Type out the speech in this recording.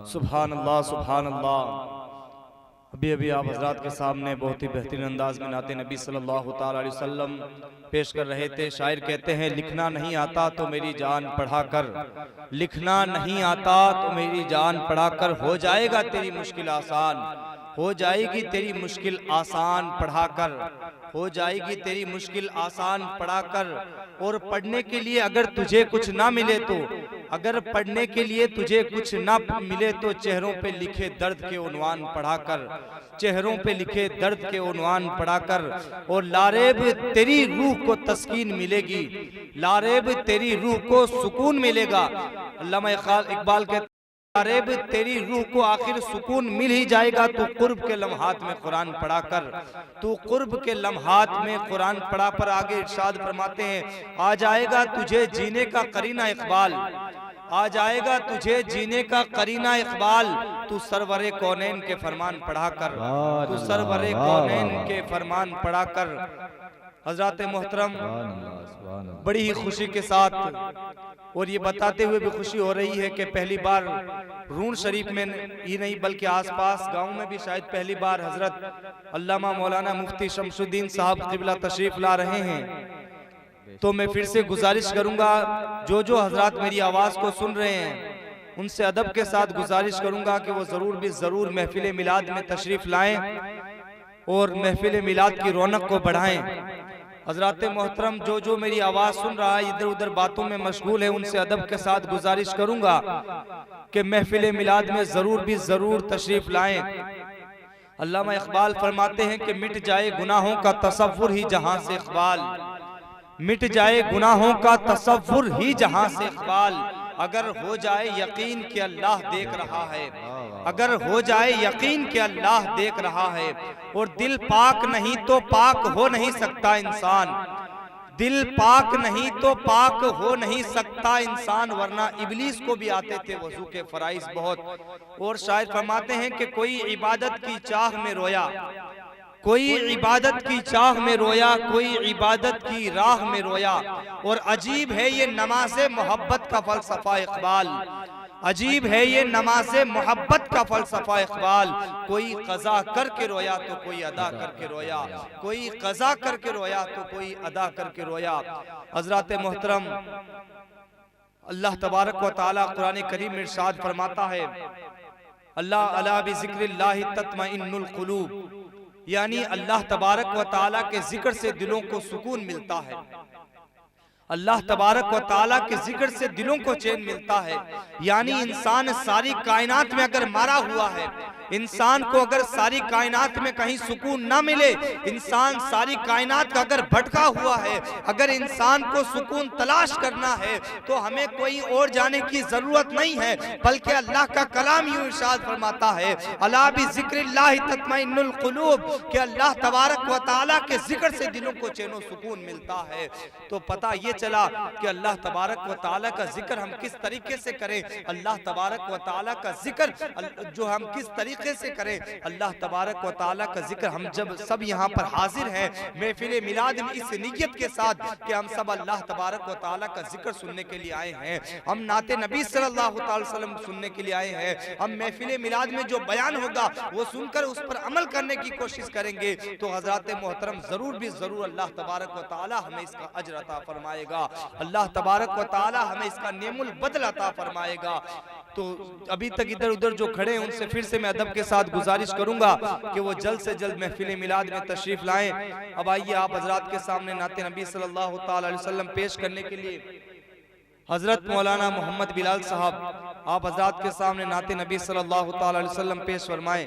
सुभान अल्लाह सुभान अल्लाह। अभी अभी आप हजरात के सामने बहुत ही बेहतरीन अंदाज में नाते नबी सल्लल्लाहु ताला अलैहि वसल्लम पेश कर रहे थे। शायर कहते हैं, लिखना नहीं आता तो मेरी जान पढ़ा कर, लिखना नहीं आता तो मेरी जान पढ़ा कर, हो जाएगा तेरी मुश्किल आसान, हो जाएगी तेरी मुश्किल आसान पढ़ा कर, हो जाएगी तेरी मुश्किल आसान पढ़ा कर। और पढ़ने के लिए अगर तुझे कुछ ना मिले तो, अगर पढ़ने के लिए तुझे कुछ ना मिले तो चेहरों पे लिखे दर्द के उन्वान पढ़ा कर, चेहरों पे लिखे दर्द के उन्वान पढ़ा कर। और लारेब तेरी रूह को तस्कीन मिलेगी, लारेब तेरी रूह को सुकून मिलेगा। अल्लामा इकबाल के लारेब तेरी रूह को आखिर सुकून मिल ही जाएगा। तू कुर्ब के लम्हात में कुरान पढ़ा कर, तू कुर्ब के लम्हात में कुरान पढ़ा पर। आगे इरशाद फरमाते हैं, आ जाएगा तुझे जीने का करीना इकबाल, आ जाएगा तुझे जीने का करीना इकबाल, तू सरवरे कौनैन के फरमान पढ़ा कर, तू सरवरे कौनैन के फरमान पढ़ा कर। हजरत मोहतरम, बड़ी ही खुशी के साथ और ये बताते हुए भी खुशी हो रही है कि पहली बार रूण शरीफ में ही नहीं बल्कि आसपास गांव में भी शायद पहली बार हजरत अल्लामा मौलाना मुफ्ती शमसुद्दीन साहब क़िबला तशरीफ ला रहे हैं। तो मैं फिर से गुजारिश करूंगा, जो हजरात मेरी आवाज़ को सुन रहे हैं उनसे अदब के साथ गुजारिश करूंगा कि वो ज़रूर भी ज़रूर महफिल मिलाद में तशरीफ़ लाएं और महफिल मिलाद की रौनक को बढ़ाएं। हजरात मोहतरम, जो मेरी आवाज़ सुन रहा है, इधर उधर बातों में मशगूल है, उनसे अदब के साथ गुजारिश करूंगा कि महफिल मिलाद में ज़रूर भी ज़रूर तशरीफ़ लाएं। अल्लामा इकबाल फरमाते हैं कि मिट जाए गुनाहों का तसव्वुर ही जहां से इकबाल, मिट जाए गुनाहों का तसव्वुर ही जहां से इकबाल। अगर हो जाए यकीन कि अल्लाह देख रहा है, अगर हो जाए यकीन कि अल्लाह देख रहा है। और दिल पाक नहीं तो पाक हो नहीं सकता इंसान, दिल पाक नहीं तो पाक हो नहीं सकता इंसान, वरना इबलीस को भी आते थे वजू के फराइज बहुत। और शायद फरमाते हैं कि कोई इबादत की चाह में रोया, कोई इबादत की चाह में रोया, कोई इबादत की राह में रोया। और अजीब है ये नमाज़े मोहब्बत का फलसफा इकबाल, अजीब है ये नमाज़े मोहब्बत का फलसफा इकबाल। कोई कज़ा करके रोया तो कोई अदा करके रोया, कोई कज़ा करके रोया तो कोई अदा करके रोया। हज़रात मोहतरम, अल्लाह तबारक व तआला कुरान करीम में इरशाद फरमाता है, अल्लाह अला बिज़िक्रिल्लाहि तत्मइन्नुल क़ुलूब, यानी अल्लाह तबारक व तआला के जिक्र से दिलों को सुकून मिलता है, अल्लाह तबारक व तआला के जिक्र से दिलों को चैन मिलता है। यानी इंसान सारी कायनात में अगर मारा हुआ है, इंसान को अगर सारी कायनात में कहीं सुकून ना मिले, इंसान सारी कायनात का अगर भटका हुआ है, अगर इंसान को सुकून तलाश करना है तो हमें कोई और जाने की जरूरत नहीं है, बल्कि अल्लाह का कलाम यूं इरशाद फरमाता है, अला बिज़िक्रिल्लाहि तत्मइन्नुल क़ुलूब, कि अल्लाह तबारक व तआला के जिक्र से दिलों को चैन सुकून मिलता है। तो पता ये चला कि अल्लाह तबारक व तआला का जिक्र हम किस तरीके से करें, अल्लाह तबारक व तआला का जिक्र जो हम किस तरीके से करें, अल्लाह तबारक व तआला का जिक्र हम जब सब यहाँ पर हाजिर हैं महफिल मिलाद में इस नीयत के साथ कि हम सब अल्लाह तबारक व तआला का जिक्र सुनने के लिए आए हैं, हम नाते नबी सल्लल्लाहु अलैहि वसल्लम सुनने के लिए आए हैं, हम महफिल मिलाद में जो बयान होगा वो सुनकर उस पर अमल करने की कोशिश करेंगे, तो हज़रात मोहतरम ज़रूर भी ज़रूर अल्लाह तबारक व तआला हमें इसका अजर अता फरमाएगा, अल्लाह तबारक व तआला हमें इसका नेमुल बदल अता फरमाएगा। तो अभी तक इधर उधर जो खड़े हैं उनसे फिर से मैं अदब के साथ गुजारिश करूंगा कि वो जल्द से जल्द महफिल मिलाद में तशरीफ लाएं। अब आइए आप हजरात के सामने नाते नबी सल्लल्लाहु ताला अलैहि वसल्लम पेश करने के लिए हजरत मौलाना मोहम्मद बिलाल साहब, आप हजरात के सामने नाते नबी सल्लल्लाहु ताला अलैहि वसल्लम पेश फरमाएं।